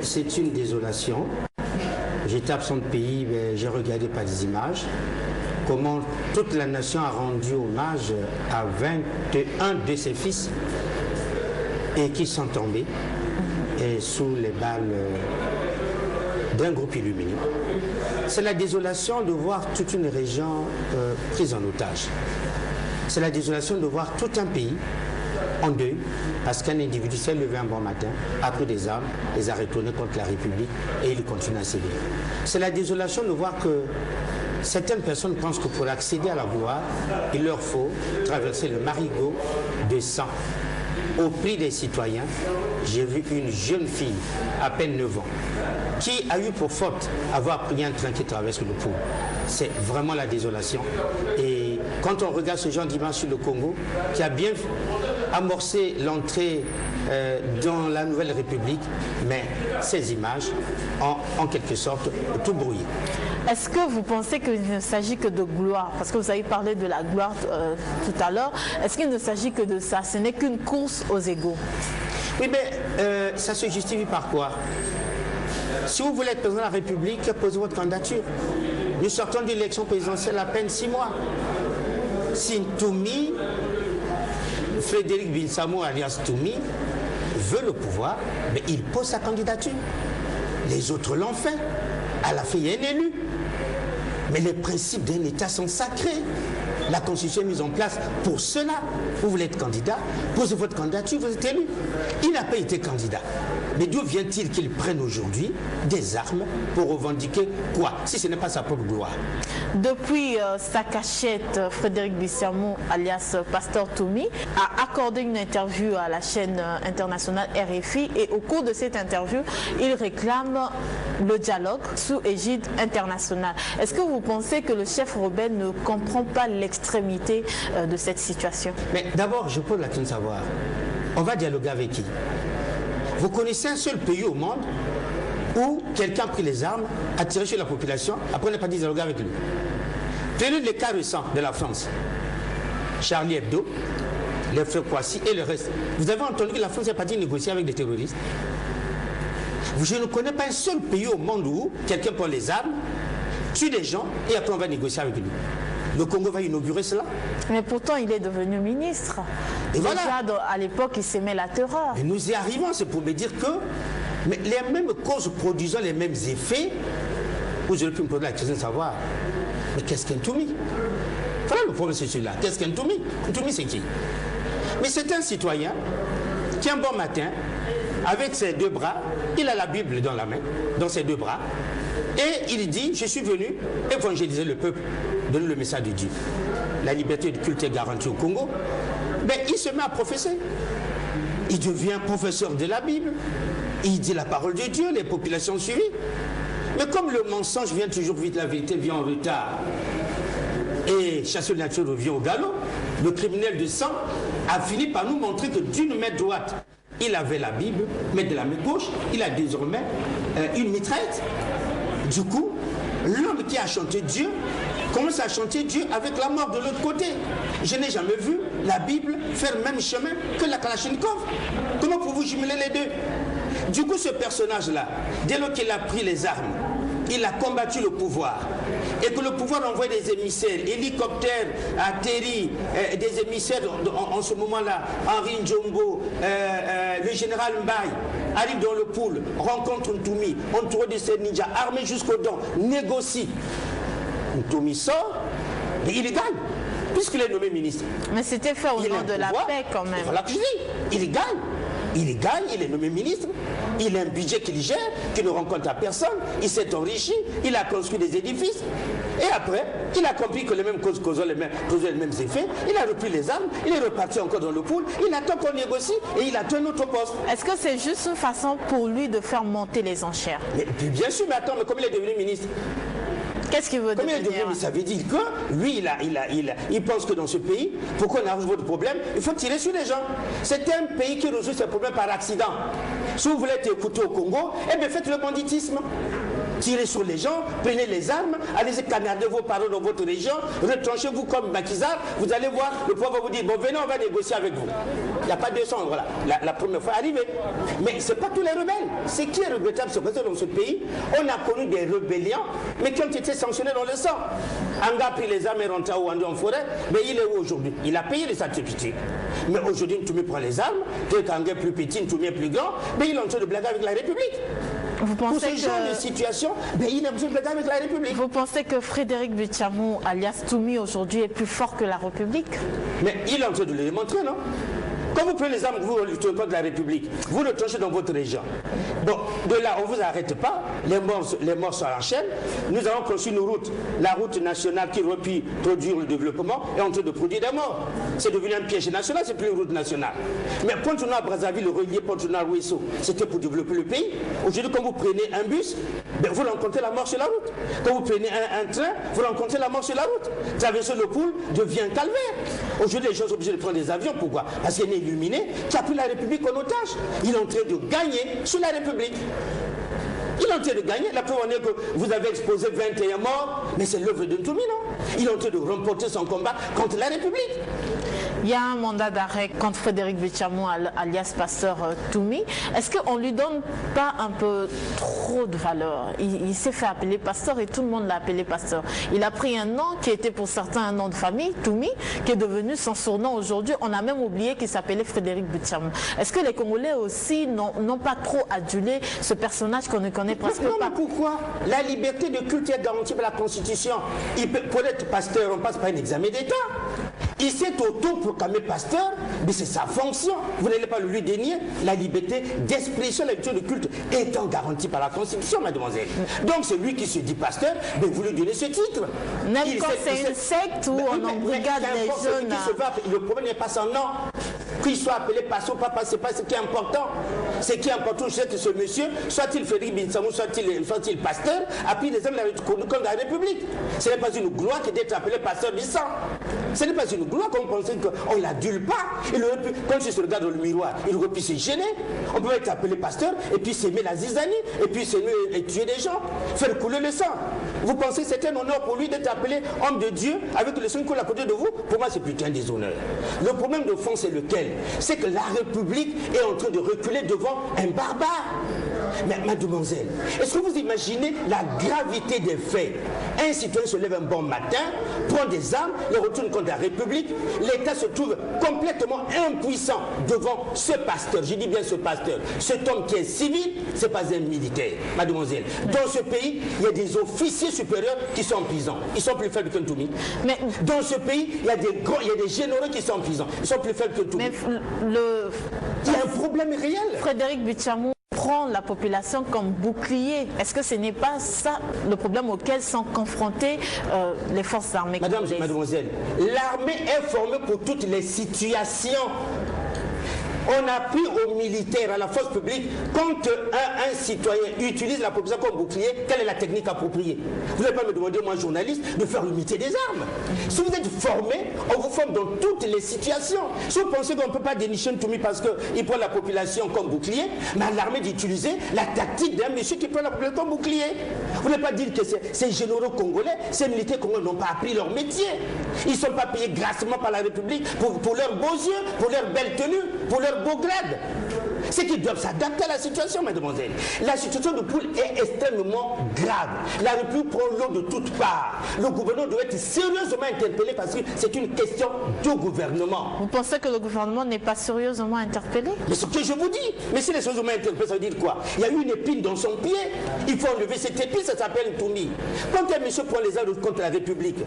C'est une désolation. J'étais absent de pays, mais j'ai regardé par des images comment toute la nation a rendu hommage à 21 de ses fils et qui sont tombés et sous les balles d'un groupe illuminé. C'est la désolation de voir toute une région prise en otage. C'est la désolation de voir tout un pays en deuil parce qu'un individu s'est levé un bon matin, a pris des armes, les a retournés contre la République et il continue à sévir. C'est la désolation de voir que certaines personnes pensent que pour accéder à la gloire, il leur faut traverser le marigot de sang. Au prix des citoyens, j'ai vu une jeune fille, à peine 9 ans, qui a eu pour faute avoir pris un train qui traverse le pont. C'est vraiment la désolation. Et quand on regarde ce genre d'image sur le Congo, qui a bien amorcé l'entrée dans la Nouvelle République, mais ces images ont en quelque sorte tout brouillé. Est-ce que vous pensez qu'il ne s'agit que de gloire? Parce que vous avez parlé de la gloire tout à l'heure. Est-ce qu'il ne s'agit que de ça? Ce n'est qu'une course aux égaux. Oui, mais ça se justifie par quoi? Si vous voulez être président de la République, posez votre candidature. Nous sortons d'une élection présidentielle à peine 6 mois. Si Toumi, Frédéric Binsamo alias Toumi, veut le pouvoir, mais il pose sa candidature. Les autres l'ont fait. À la fin, il y a un élu. Mais les principes d'un État sont sacrés. La Constitution est mise en place pour cela. Vous voulez être candidat, posez votre candidature, vous êtes élu. Il n'a pas été candidat. Mais d'où vient-il qu'il prenne aujourd'hui des armes pour revendiquer quoi, si ce n'est pas sa propre gloire? Depuis sa cachette, Frédéric Binsamo, alias Pasteur Toumi, a accordé une interview à la chaîne internationale RFI et au cours de cette interview, il réclame le dialogue sous égide internationale. Est-ce que vous pensez que le chef rebelle ne comprend pas l'extrémité de cette situation? Mais d'abord, je pose la question de savoir, on va dialoguer avec qui? Vous connaissez un seul pays au monde où quelqu'un a pris les armes, a tiré sur la population, après on n'a pas dit dialoguer avec lui? Prenez le cas récent de la France. Charlie Hebdo, les frères Kouassi et le reste. Vous avez entendu que la France n'a pas dit négocier avec des terroristes? Je ne connais pas un seul pays au monde où quelqu'un prend les armes, tue des gens et après on va négocier avec lui. Le Congo va inaugurer cela. Mais pourtant, il est devenu ministre. Et déjà, voilà. À l'époque, il s'aimait la terreur. Et nous y arrivons, c'est pour me dire que mais les mêmes causes produisant les mêmes effets, vous aurez pu me poser la question de savoir, mais qu'est-ce qu'un Toumi? Voilà le problème, c'est celui-là. Qu'est-ce qu'un Toumi? Un Toumi, c'est qui? Mais c'est un citoyen qui, un bon matin, avec ses deux bras, il a la Bible dans la main, dans ses deux bras, et il dit, je suis venu évangéliser le peuple, donner le message de Dieu. La liberté de culte est garantie au Congo. Mais il se met à professer. Il devient professeur de la Bible. Il dit la parole de Dieu, les populations suivent. Mais comme le mensonge vient toujours vite, la vérité vient en retard, et chasseur de nature revient au galop, le criminel de sang a fini par nous montrer que d'une main droite, il avait la Bible, mais de la main gauche, il a désormais une mitraillette. Du coup, l'homme qui a chanté Dieu commence à chanter Dieu avec la mort de l'autre côté. Je n'ai jamais vu la Bible faire le même chemin que la Kalachnikov. Comment pouvez-vous jumeler les deux? Du coup, ce personnage-là, dès lors qu'il a pris les armes, il a combattu le pouvoir. Et que le pouvoir envoie des émissaires, hélicoptères atterris, des émissaires en ce moment-là, Henri Njombo, le général Mbaye, arrive dans le pool, rencontre Ntoumi, entouré de ses ninjas, armé jusqu'aux dents, négocie. Ntoumi sort, mais il gagne, puisqu'il est nommé ministre. Mais c'était fait au nom de la paix quand même. Voilà que je dis, il gagne. Il gagne, il est nommé ministre, il a un budget qu'il gère, qu'il ne rencontre à personne, il s'est enrichi, il a construit des édifices, et après, il a compris que les mêmes causes causaient les mêmes effets, il a repris les armes, il est reparti encore dans le pool, il attend qu'on négocie et il attend un autre poste. Est-ce que c'est juste une façon pour lui de faire monter les enchères? Mais bien sûr, mais attends, mais comme il est devenu ministre, qu'est-ce qu'il veut devenir? Ça veut dire que lui, il pense que dans ce pays, pour qu'on arrange votre problème, il faut tirer sur les gens. C'est un pays qui résout ses problèmes par accident. Si vous voulez être écouté au Congo, eh bien faites le banditisme. tirez sur les gens, prenez les armes, allez-y canarder vos parents dans votre région, retranchez-vous comme Macky Sall, vous allez voir, le pouvoir va vous dire, bon venez, on va négocier avec vous. Il n'y a pas de sang, voilà, la première fois arrivée. Mais ce n'est pas tous les rebelles. Ce qui est regrettable, c'est que dans ce pays, on a connu des rébellions, mais qui ont été sanctionnés dans le sang. Anga a pris les armes et rentre à Ouandou en forêt, mais il est où aujourd'hui? Il a payé les sacrifices. Mais aujourd'hui, Ntoumi prend les armes, Kanga est plus petit, Ntoumi est plus grand, mais il est en train de blaguer avec la République. Vous pensez pour ce genre de situation, ben, il a besoin de blaguer avec la République. Vous pensez que Frédéric Bichiamou, alias Toumi, aujourd'hui est plus fort que la République? Mais il est en train de le démontrer, non? Quand vous prenez les armes, vous luttez contre la République, vous le tranchez dans votre région. Donc, de là, on ne vous arrête pas, les morts sont en chaîne. Nous avons conçu une route, la route nationale qui aurait pu produire le développement, est en train de produire des morts. C'est devenu un piège national, c'est plus une route nationale. Mais Pont-Tournoi à Brazzaville, le relier Pont-Tournoi à Ouesso, c'était pour développer le pays. Aujourd'hui, quand vous prenez un bus, ben, vous rencontrez la mort sur la route. Quand vous prenez un train, vous rencontrez la mort sur la route. Traverser le pool devient un calvaire. Aujourd'hui, les gens sont obligés de prendre des avions. Pourquoi? Parce qu'il y a une illuminé qui a pris la République en otage. Il est en train de gagner sur la République. Il est en train de gagner. La preuve en est que vous avez exposé 21 morts, mais c'est l'œuvre de Ntoumi, non? Il est en train de remporter son combat contre la République. Il y a un mandat d'arrêt contre Frédéric Bichiamou, alias Pasteur Toumi. Est-ce qu'on ne lui donne pas un peu trop de valeur? Il s'est fait appeler Pasteur et tout le monde l'a appelé Pasteur. Il a pris un nom qui était pour certains un nom de famille, Toumi, qui est devenu son surnom aujourd'hui. On a même oublié qu'il s'appelait Frédéric Bichiamou. Est-ce que les Congolais aussi n'ont pas trop adulé ce personnage qu'on ne connaît presque pas? Pourquoi? La liberté de culte est garantie par la Constitution. Pour être pasteur, on passe par un examen d'État. Il s'est autoproclamé pasteur, mais c'est sa fonction. Vous n'allez pas lui dénier la liberté d'expression, la liberté de culte étant garantie par la Constitution, mademoiselle. Donc c'est lui qui se dit pasteur, mais vous lui donnez ce titre. Même quand c'est une secte où on embrigade les jeunes. Le problème n'est pas son nom. Qu'il soit appelé pasteur ou pas, c'est pas ce qui est important. Ce qui est important, c'est que ce monsieur, soit-il Frédéric Bichiamou, soit-il pasteur, a pris des hommes contre la République. Ce n'est pas une gloire que d'être appelé pasteur du sang. Ce n'est pas une gloire qu'on pensait qu'on ne l'adule pas. Quand il se regarde dans le miroir, il aurait pu se gêner. On peut être appelé pasteur et puis s'aimer la zizanie, et puis s'aimer et tuer des gens, faire couler le sang. Vous pensez que c'est un honneur pour lui d'être appelé homme de Dieu avec le sang qui coule à côté de vous? Pour moi, c'est plutôt un déshonneur. Le problème de fond, c'est lequel? C'est que la République est en train de reculer devant un barbare. Mais mademoiselle, est-ce que vous imaginez la gravité des faits? Un citoyen se lève un bon matin, prend des armes, les retourne contre la République, l'État se trouve complètement impuissant devant ce pasteur. Je dis bien ce pasteur. Cet homme qui est civil, ce n'est pas un militaire, mademoiselle. Dans ce pays, il y a des officiers supérieurs qui sont en prison. Ils sont plus faibles que Ntoumi. Mais dans ce pays, il y a des généraux qui sont en prison. Ils sont plus faibles que Ntoumi. Il y a un problème réel. Frédéric Bichiamou prend la population comme bouclier. Est-ce que ce n'est pas ça le problème auquel sont confrontées les forces armées? Mademoiselle, l'armée est formée pour toutes les situations. On a pris aux militaires, à la force publique, quand un citoyen utilise la population comme bouclier, quelle est la technique appropriée? Vous n'allez pas me demander, moi journaliste, de faire l'unité des armes. Si vous êtes formé, on vous forme dans toutes les situations. Si vous pensez qu'on ne peut pas dénicher Ntoumi parce qu'il prend la population comme bouclier, mais à l'armée d'utiliser la tactique d'un monsieur qui prend la population comme bouclier. Vous n'allez pas dire que ces généraux congolais, ces militaires congolais n'ont pas appris leur métier. Ils ne sont pas payés grassement par la République pour leurs beaux yeux, pour leurs belles tenues, pour leurs beau grade. C'est qu'ils doivent s'adapter à la situation, mademoiselle. La situation de Poul est extrêmement grave. La République prend l'eau de toutes parts. Le gouvernement doit être sérieusement interpellé parce que c'est une question de gouvernement. Vous pensez que le gouvernement n'est pas sérieusement interpellé? Mais ce que je vous dis. Mais si les sérieusement interpellés, ça veut dire quoi? Il y a eu une épine dans son pied. Il faut enlever cette épine, ça s'appelle Ntoumi. Quand un monsieur prend les armes contre la République,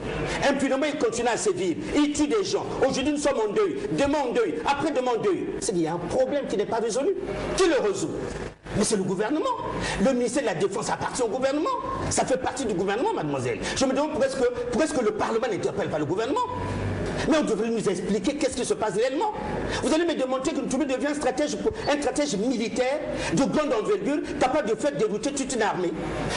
impunément il continue à sévir. Il tue des gens. Aujourd'hui nous sommes en deuil. Demain en deuil. Après demain en deuil. C'est qu'il y a un problème qui n'est pas résolu. Qui le résout? Mais c'est le gouvernement. Le ministère de la Défense appartient au gouvernement. Ça fait partie du gouvernement, mademoiselle. Je me demande pourquoi est-ce que le Parlement n'interpelle pas le gouvernement? Mais on devrait nous expliquer qu'est-ce qui se passe réellement. Vous allez me démontrer que Ntoumi devient un stratège militaire de grande envergure, capable de faire dérouter toute une armée.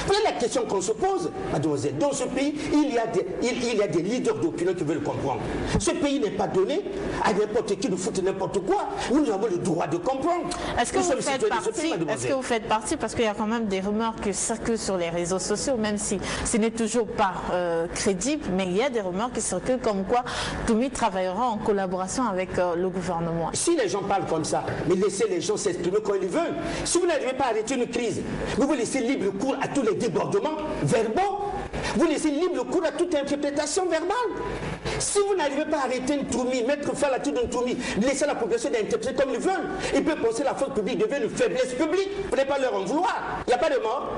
Voilà la question qu'on se pose, mademoiselle. Dans ce pays, il y a des leaders d'opinion qui veulent comprendre. Ce pays n'est pas donné à n'importe qui de foutre n'importe quoi. Nous avons le droit de comprendre. Est-ce que vous faites partie, parce qu'il y a quand même des rumeurs qui circulent sur les réseaux sociaux, même si ce n'est toujours pas crédible, mais il y a des rumeurs qui circulent comme quoi Ntoumi travaillera en collaboration avec le gouvernement. Si les gens parlent comme ça, mais laissez les gens s'exprimer quand ils veulent. Si vous n'arrivez pas à arrêter une crise, vous laissez libre cours à tous les débordements verbaux, vous laissez libre cours à toute interprétation verbale. Si vous n'arrivez pas à arrêter Ntoumi, mettre fin à la tête de Ntoumi, laisser la population d'interpréter comme ils veulent, ils peuvent penser que la force publique devient une faiblesse publique. Vous n'allez pas leur en vouloir. Il n'y a pas de mort.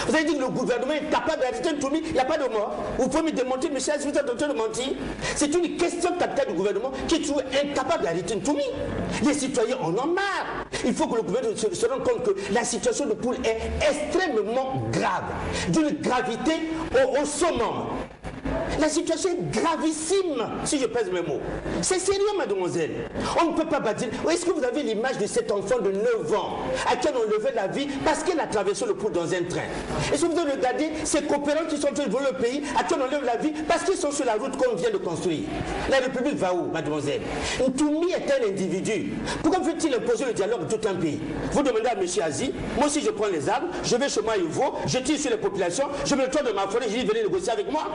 Vous avez dit que le gouvernement est capable d'arrêter Ntoumi, il n'y a pas de mort. Vous pouvez me démontrer, monsieur Aziz, vous êtes en train de mentir. C'est une question capitale du gouvernement qui est toujours incapable d'arrêter Ntoumi. Les citoyens en ont marre. Il faut que le gouvernement se rende compte que la situation de Poul est extrêmement grave, d'une gravité au summum. La situation est gravissime, si je pèse mes mots. C'est sérieux, mademoiselle. On ne peut pas bâtir. Est-ce que vous avez l'image de cet enfant de 9 ans à qui on levait la vie parce qu'il a traversé le pont dans un train? Est-ce que vous avez regardé ces coopérants qui sont en train de voler le pays à qui on enlève la vie parce qu'ils sont sur la route qu'on vient de construire? La République va où, mademoiselle? Ntoumi est un individu. Pourquoi veut-il imposer le dialogue de tout un pays? Vous demandez à M. Aziz, moi aussi je prends les armes, je vais chez moi, il vaut, je tire sur les populations, je me retourne de ma forêt, je dis venez négocier avec moi.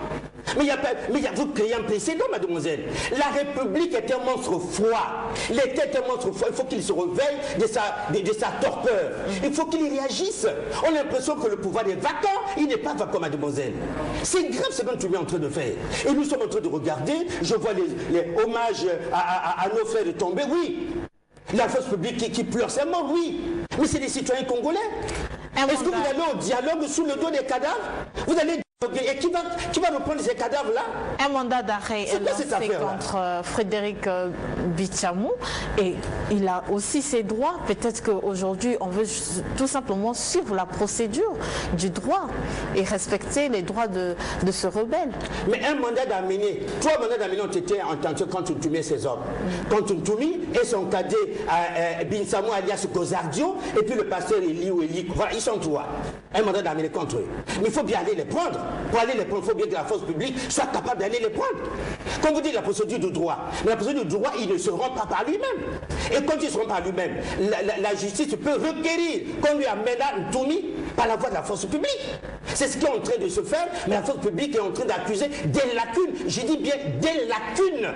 Mais vous créez un précédent, mademoiselle. La République est un monstre froid. L'État est un monstre froid. Il faut qu'il se réveille de sa torpeur. Il faut qu'il y réagisse. On a l'impression que le pouvoir est vacant. Il n'est pas vacant, mademoiselle. C'est grave ce que Ntoumi est en train de faire. Et nous sommes en train de regarder. Je vois les hommages à nos frères tombés. Oui. La force publique qui pleure, c'est mort, oui. Mais c'est des citoyens congolais. Est-ce que vous allez au dialogue sous le dos des cadavres? Vous allez... Et qui va reprendre ces cadavres-là? Un mandat d'arrêt est lancé contre Frédéric Bitchamou et il a aussi ses droits. Peut-être qu'aujourd'hui, on veut tout simplement suivre la procédure du droit et respecter les droits de ce rebelle. Mais un mandat d'amener, 3 mandats d'amener ont été entendus quand Ntoumi et ses hommes. Quand Ntoumi et son cadet Binsamou alias Gozardio et puis le pasteur Eli ou Eli, voilà, ils sont 3. Un mandat d'amener contre eux. Mais il faut bien aller les prendre. Pour aller les prendre, il faut bien que la force publique soit capable d'aller les prendre. Comme vous dites, la procédure de droit. Mais la procédure de droit, il ne se rend pas par lui-même. Et quand il ne se rend pas par lui-même, la justice peut requérir qu'on lui amène Ntoumi par la voie de la force publique. C'est ce qui est en train de se faire, mais la force publique est en train d'accuser des lacunes. Je dis bien des lacunes.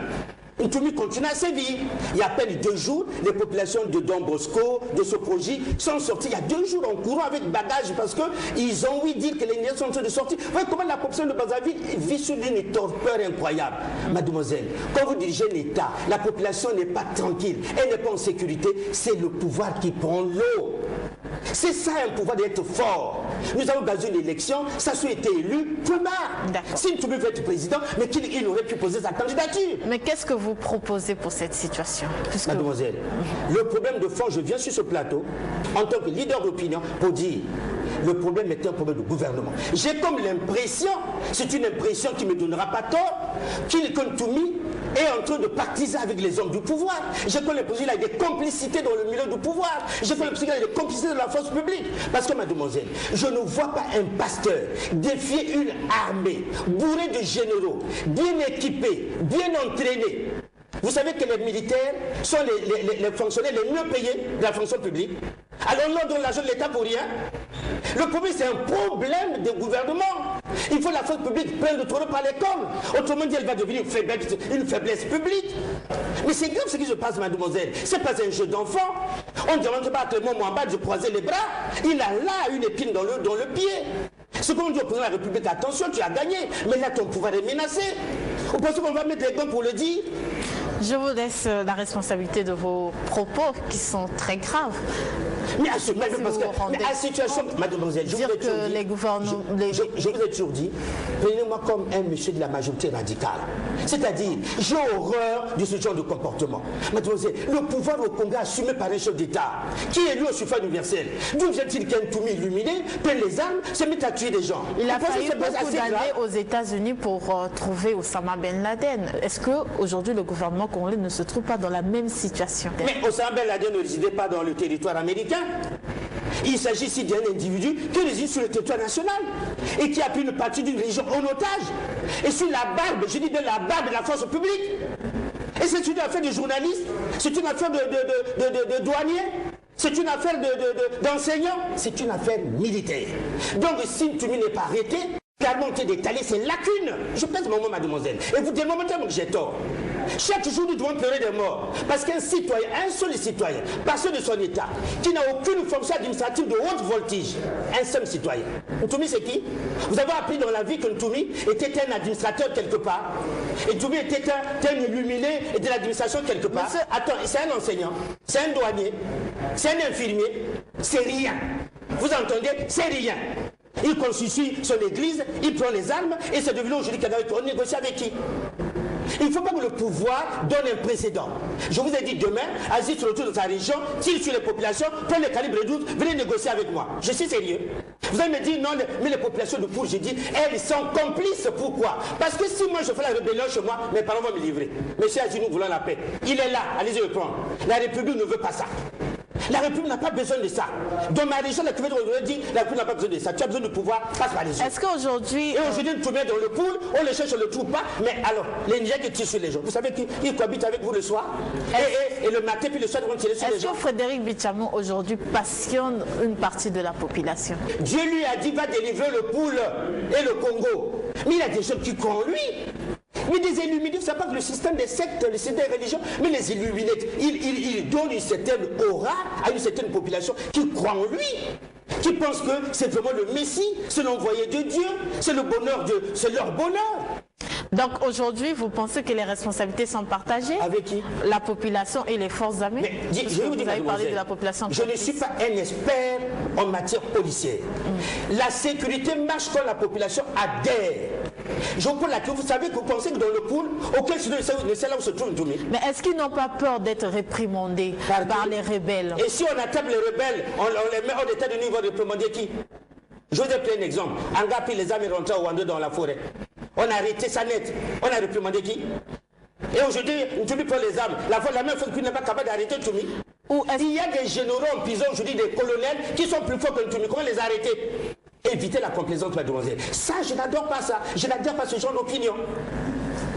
Ntoumi continue à sévir. Il y a à peine 2 jours, les populations de Don Bosco, de Soproji, sont sorties il y a 2 jours en courant avec bagages parce qu'ils ont ouï dire que les Nigériens sont en train de sortir. Vous voyez comment la population de Brazzaville vit sur une torpeur incroyable. Mademoiselle, quand vous dirigez l'État, la population n'est pas tranquille, elle n'est pas en sécurité, c'est le pouvoir qui prend l'eau. C'est ça un pouvoir d'être fort. Nous avons gagné une élection, ça a été élu, plus marre. Si Ntoumi veut être président, mais qu'il aurait pu poser sa candidature. Mais qu'est-ce que vous proposez pour cette situation? Mademoiselle, le problème de fond, je viens sur ce plateau en tant que leader d'opinion pour dire le problème est un problème de gouvernement. J'ai comme l'impression, c'est une impression qui ne me donnera pas tort, que Ntoumi est en train de partisan avec les hommes du pouvoir. J'ai comme l'impression qu'il y a des complicités dans le milieu du pouvoir. J'ai comme l'impression qu'il y a des complicités dans la force publique. Parce que, mademoiselle, je ne vois pas un pasteur défier une armée bourrée de généraux, bien équipés, bien entraînés. Vous savez que les militaires sont les fonctionnaires les mieux payés de la fonction publique. Alors on leur donne l'argent de l'État pour rien. Le problème, c'est un problème de gouvernement. Il faut la force publique prenne le taureau par les cornes. Autrement dit, elle va devenir une faiblesse publique. Mais c'est grave ce qui se passe, mademoiselle. Ce n'est pas un jeu d'enfant. On ne demande pas à Clément Mouamba de croiser les bras. Il a là une épine dans le pied. Ce qu'on dit au président de la République, attention, tu as gagné. Mais là, ton pouvoir est menacé. Vous pensez qu'on va mettre les gants pour le dire? Je vous laisse la responsabilité de vos propos qui sont très graves. Mais à la situation, mademoiselle, je vous ai toujours dit, prenez-moi comme un monsieur de la majorité radicale. C'est-à-dire, j'ai horreur de ce genre de comportement. Mademoiselle, le pouvoir au Congo assumé par un chef d'État, qui est élu au suffrage universel, d'où vient-il qu'un Toumi illuminé prenne les armes, se met à tuer des gens? Il a fallu beaucoup d'années aux États-Unis pour trouver Osama Ben Laden. Est-ce qu'aujourd'hui, le gouvernement congolais ne se trouve pas dans la même situation? Mais Osama Ben Laden ne résidait pas dans le territoire américain. Il s'agit ici d'un individu qui réside sur le territoire national et qui a pris une partie d'une région en otage. Et sur la barbe, je dis bien la barbe de la force publique. Et c'est une affaire de journalistes, c'est une affaire de douaniers, c'est une affaire d'enseignants, c'est une affaire militaire. Donc si Toumi n'est pas arrêté, clairement d'étaler ses lacunes. Je pèse mon mot, mademoiselle. Et vous démontez que j'ai tort. Chaque jour, nous devons pleurer des morts. Parce qu'un citoyen, un seul citoyen, passé de son État, qui n'a aucune fonction administrative de haute voltige, un seul citoyen. Ntoumi, c'est qui? Vous avez appris dans la vie que Ntoumi était un administrateur quelque part. Et Ntoumi était un illuminé et de l'administration quelque part. Attends, c'est un enseignant, c'est un douanier, c'est un infirmier, c'est rien. Vous entendez? C'est rien. Il constitue son église, il prend les armes et c'est devenu aujourd'hui qu'on négocie avec qui? Il ne faut pas que le pouvoir donne un précédent. Je vous ai dit demain, Aziz se retrouve dans sa région, tire sur les populations, prend le calibre 12, venez négocier avec moi. Je suis sérieux. Vous allez me dire non, mais les populations de Poul, je dis, elles sont complices. Pourquoi? Parce que si moi je fais la rébellion chez moi, mes parents vont me livrer. Monsieur Aziz, nous voulons la paix. Il est là, allez-y le prendre. La République ne veut pas ça. La République n'a pas besoin de ça. Dans ma région, la République dit la République n'a pas besoin de ça. Tu as besoin de pouvoir, passe par les yeux. Est-ce qu'aujourd'hui... Et aujourd'hui, tu mets dans le pool, on le cherche, on ne le trouve pas. Mais alors, les Nigeria qui tirent sur les gens, vous savez qu'ils cohabitent avec vous le soir et le matin, puis le soir, ils vont tirer sur les gens. Est-ce que Frédéric Bichamo, aujourd'hui, passionne une partie de la population? Dieu lui a dit, va délivrer le pool et le Congo. Mais il y a des gens qui croient en lui. Mais des illuminés, vous ne savez pas que le système des sectes, le système des religions, mais les illuminés, ils donnent une certaine aura à une certaine population qui croit en lui, qui pense que c'est vraiment le Messie, c'est l'envoyé de Dieu, c'est le bonheur de, c'est leur bonheur. Donc aujourd'hui, vous pensez que les responsabilités sont partagées? Avec qui? La population et les forces armées. Mais je vais vous dire, vous avez parlé de la population. Je ne suis pas un expert en matière policière. La sécurité marche quand la population adhère. Je vous pose la question, vous savez que vous pensez que dans le pool, aucun citoyen ne sait là où se trouve Ntoumi. Mais est-ce qu'ils n'ont pas peur d'être réprimandés par les rebelles? Et si on attaque les rebelles, on les met hors d'état de niveau, réprimander qui? Je vous ai pris un exemple. Un gars pris les armes et rentré au Rwanda dans la forêt. On a arrêté ça net. On a réprimandé qui? Et aujourd'hui, Ntoumi prend les armes. La même fois qu'il n'est pas capable d'arrêter Ntoumi. Il y a des généraux en prison aujourd'hui, des colonels, qui sont plus forts que Ntoumi. Comment les arrêter? Éviter la complaisance, mademoiselle. Ça, je n'adore pas ça. Je n'adore pas ce genre d'opinion.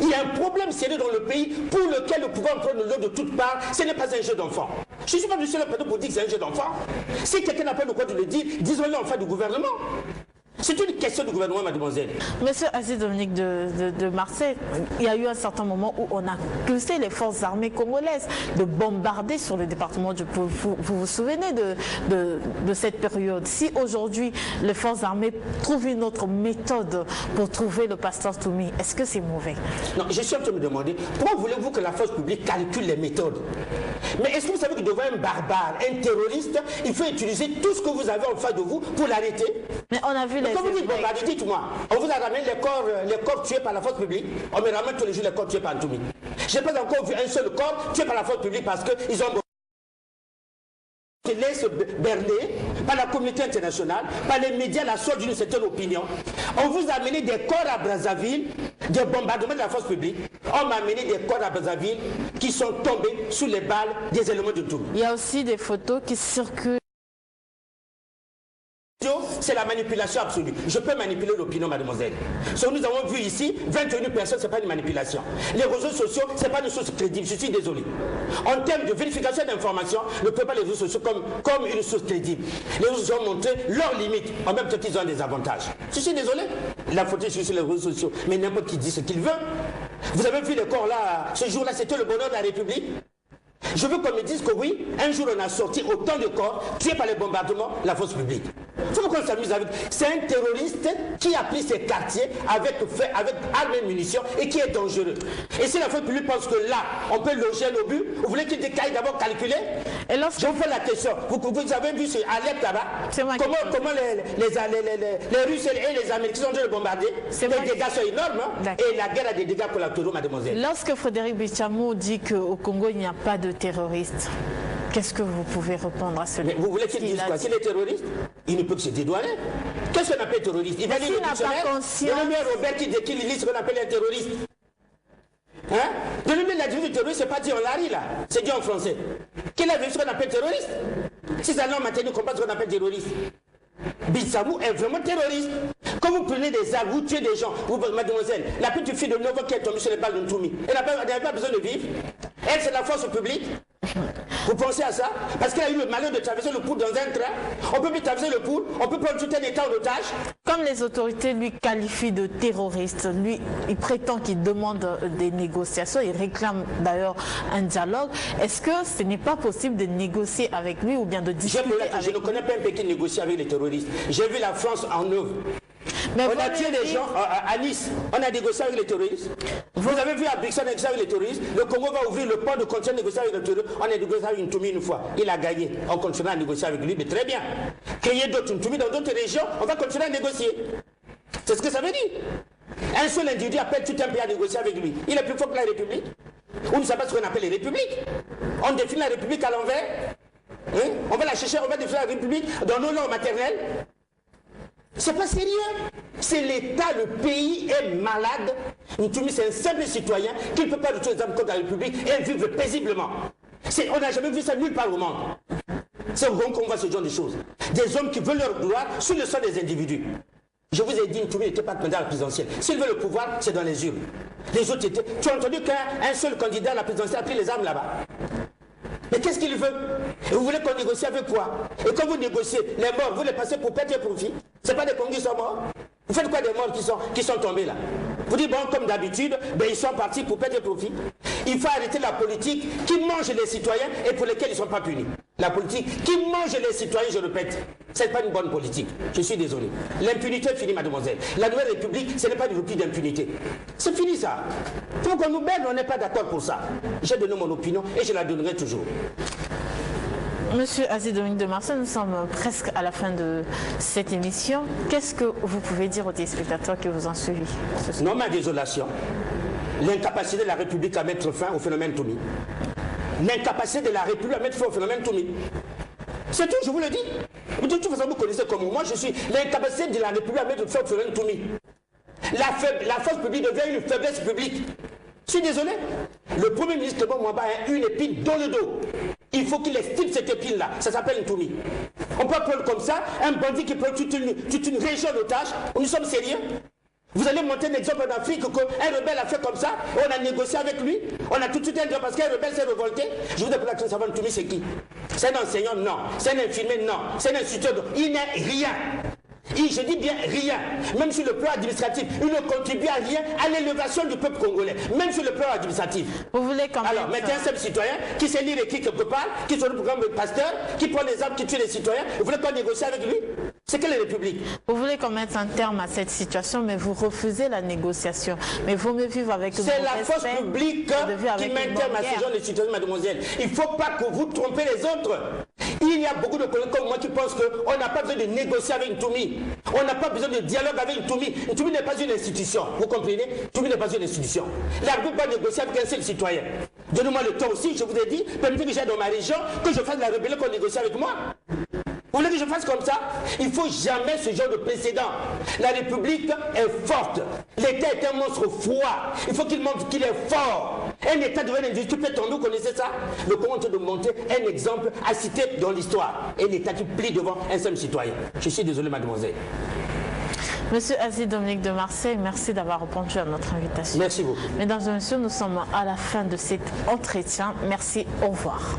Il y a un problème sérieux dans le pays pour lequel le pouvoir prend le lot de toutes parts. Ce n'est pas un jeu d'enfant. Je ne suis pas du seul pour dire que c'est un jeu d'enfant. Si quelqu'un n'a pas le droit de le dire, disons-le en fait du gouvernement. C'est une question du gouvernement, mademoiselle. Monsieur Aziz Dominique de Marseille, il y a eu un certain moment où on a poussé les forces armées congolaises de bombarder sur le département du Poul. Vous vous souvenez de cette période? Si aujourd'hui les forces armées trouvent une autre méthode pour trouver le pasteur Toumi, est-ce que c'est mauvais? Non, je suis en train de me demander, pourquoi voulez-vous que la force publique calcule les méthodes? Mais est-ce que vous savez que devant un barbare, un terroriste, il faut utiliser tout ce que vous avez en face de vous pour l'arrêter? Mais on a vu les... Quand vous dites bombarder, dites-moi, on vous a ramené les corps tués par la force publique, on me ramène tous les jours les corps tués par Ntoumi. Je n'ai pas encore vu un seul corps tué par la force publique parce qu'ils ont laissé berner par la communauté internationale, par les médias, la sorte d'une certaine opinion. On vous a amené des corps à Brazzaville, des bombardements de la force publique. On m'a amené des corps à Brazzaville qui sont tombés sous les balles des éléments de Ntoumi. Il y a aussi des photos qui circulent. C'est la manipulation absolue. Je peux manipuler l'opinion, mademoiselle. Ce que nous avons vu ici, 21 personnes, ce n'est pas une manipulation. Les réseaux sociaux, ce n'est pas une source crédible. Je suis désolé. En termes de vérification d'informations, ne peut pas les réseaux sociaux comme une source crédible. Les réseaux sociaux ont montré leurs limites, en même temps qu'ils ont des avantages. Je suis désolé. La photo est sur les réseaux sociaux, mais n'importe qui dit ce qu'il veut. Vous avez vu les corps là, ce jour-là, c'était le bonheur de la République. Je veux qu'on me dise que oui, un jour on a sorti autant de corps tués par les bombardements, la force publique. Il faut qu'on s'amuse avec. C'est un terroriste qui a pris ses quartiers avec armes et munitions et qui est dangereux. Et si la fois publique pense que là, on peut loger un obus, vous voulez qu'il décaille d'abord calculer? Je vous pose la question. Vous avez vu sur Alep là-bas comment les Russes et les Américains sont en train de bombarder? Les dégâts sont énormes. Hein? Et la guerre a des dégâts collatéraux, mademoiselle. Lorsque Frédéric Bichamo dit qu'au Congo, il n'y a pas de terroristes, qu'est-ce que vous pouvez répondre à cela? Vous voulez qu'il dise quoi? S'il est terroriste, il ne peut que se dédouaner. Qu'est-ce qu'on appelle terroriste? Il va lire le dictionnaire. Donnez-moi Robert qui lit ce qu'on appelle un terroriste. Hein? Donnez-moi la définition de terroriste, c'est pas dit en lari là, c'est dit en français. Quel est ce qu'on appelle terroriste? Si ça n'a maintenant comprend ce qu'on appelle terroriste. Bisamou est vraiment terroriste. Quand vous prenez des armes, vous tuez des gens, mademoiselle, la petite fille de 9 ans qui est tombée sur les balles de Ntoumi, elle n'avait pas besoin de vivre. Elle, c'est la force publique. Vous pensez à ça? Parce qu'elle a eu le malheur de traverser le Poul dans un train. On peut plus traverser le Poul, on peut prendre tout un État en otage. Comme les autorités lui qualifient de terroriste, lui, il prétend qu'il demande des négociations, il réclame d'ailleurs un dialogue. Est-ce que ce n'est pas possible de négocier avec lui ou bien de discuter avec lui? Je ne connais pas un pays qui négocie avec les terroristes. J'ai vu la France en œuvre. Mais on a tué des gens à Nice, on a négocié avec les terroristes. Vous avez vu à Brixton négocier avec les terroristes. Le Congo va ouvrir le port de continuer à négocier avec les terroristes. On a négocié avec Ntoumi une fois. Il a gagné. On continuera à négocier avec lui, mais très bien. Qu'il y ait d'autres Ntoumi dans d'autres régions, on va continuer à négocier. C'est ce que ça veut dire. Un seul individu appelle tout un pays à négocier avec lui. Il est plus fort que la République. On ne sait pas ce qu'on appelle les républiques. On définit la République à l'envers. Hein? On va la chercher, on va définir la République dans nos langues maternelles. C'est pas sérieux. C'est l'État, le pays est malade. Ntoumi, c'est un simple citoyen qui ne peut pas retourner les armes contre la République et vivre paisiblement. On n'a jamais vu ça nulle part au monde. C'est au Hong Kong qu'on voit ce genre de choses. Des hommes qui veulent leur gloire sur le sol des individus. Je vous ai dit, Ntoumi n'était pas candidat à la présidentielle. S'il veut le pouvoir, c'est dans les urnes. Les autres étaient. Tu as entendu qu'un seul candidat à la présidentielle a pris les armes là-bas? Mais qu'est-ce qu'il veut? Et vous voulez qu'on négocie avec quoi? Et quand vous négociez, les morts, vous les passez pour perdre des profits. Ce n'est pas des Congolais qui sont morts. Vous faites quoi des morts qui sont tombés là? Vous dites, bon, comme d'habitude, ben, ils sont partis pour perdre des profits. Il faut arrêter la politique qui mange les citoyens et pour lesquels ils ne sont pas punis. La politique qui mange les citoyens, je répète, ce n'est pas une bonne politique. Je suis désolé. L'impunité est finie, mademoiselle. La nouvelle République, ce n'est pas une rupture d'impunité. C'est fini ça. Il faut qu'on nous berne, on n'est pas d'accord pour ça. J'ai donné mon opinion et je la donnerai toujours. Monsieur Aziz Dominique de Marsay, nous sommes presque à la fin de cette émission. Qu'est-ce que vous pouvez dire aux téléspectateurs qui vous ont suivi? Non, ma désolation. L'incapacité de la République à mettre fin au phénomène Ntoumi. L'incapacité de la République à mettre fin au phénomène Ntoumi. C'est tout, je vous le dis. De toute façon, vous connaissez comme moi, je suis l'incapacité de la République à mettre fin au phénomène Ntoumi. La force publique devient une faiblesse publique. Je suis désolé. Le Premier ministre Mwamba a une épine dans le dos. Il faut qu'il estime cette épine-là. Ça s'appelle Ntoumi. On peut prendre comme ça un bandit qui prend toute une région d'otages. Nous sommes sérieux. Vous allez monter un exemple en Afrique qu'un rebelle a fait comme ça, on a négocié avec lui, on a tout de suite un droit parce qu'un rebelle s'est révolté. Je vous demande de savoir Ntoumi c'est qui? C'est un enseignant? Non. C'est un infirmier? Non. C'est un instituteur? Il n'est rien. Je dis bien rien. Même sur le plan administratif, il ne contribue à rien à l'élévation du peuple congolais. Même sur le plan administratif. Vous voulez quand même... Alors, mettez un seul citoyen qui sait lire écrit quelque part, qui sont le programme de pasteur, qui prend les armes, qui tue les citoyens. Vous voulez pas négocier avec lui? C'est quelle république? Vous voulez qu'on mette un terme à cette situation, mais vous refusez la négociation. Mais vaut mieux vivre avec une C'est la force publique qui met un terme à ce genre de situation, mademoiselle. Il ne faut pas que vous trompez les autres. Il y a beaucoup de collègues comme moi qui pensent qu'on n'a pas besoin de négocier avec Ntoumi. On n'a pas besoin de dialogue avec Ntoumi. Ntoumi n'est pas une institution. Vous comprenez? Ntoumi n'est pas une institution. La République va négocier avec un seul citoyen. Donnez-moi le temps aussi, je vous ai dit, permettez que j'aille dans ma région, que je fasse la rébellion, qu'on négocie avec moi. Vous voulez que je fasse comme ça? Il ne faut jamais ce genre de précédent. La République est forte. L'État est un monstre froid. Il faut qu'il montre qu'il est fort. Un État devient un individu peut tomber, vous connaissez ça? Le Congo est en train de monter un exemple à citer dans l'histoire. Un État qui plie devant un seul citoyen. Je suis désolé, mademoiselle. Monsieur Aziz Dominique de Marsay, merci d'avoir répondu à notre invitation. Merci beaucoup. Mesdames et messieurs, nous sommes à la fin de cet entretien. Merci, au revoir.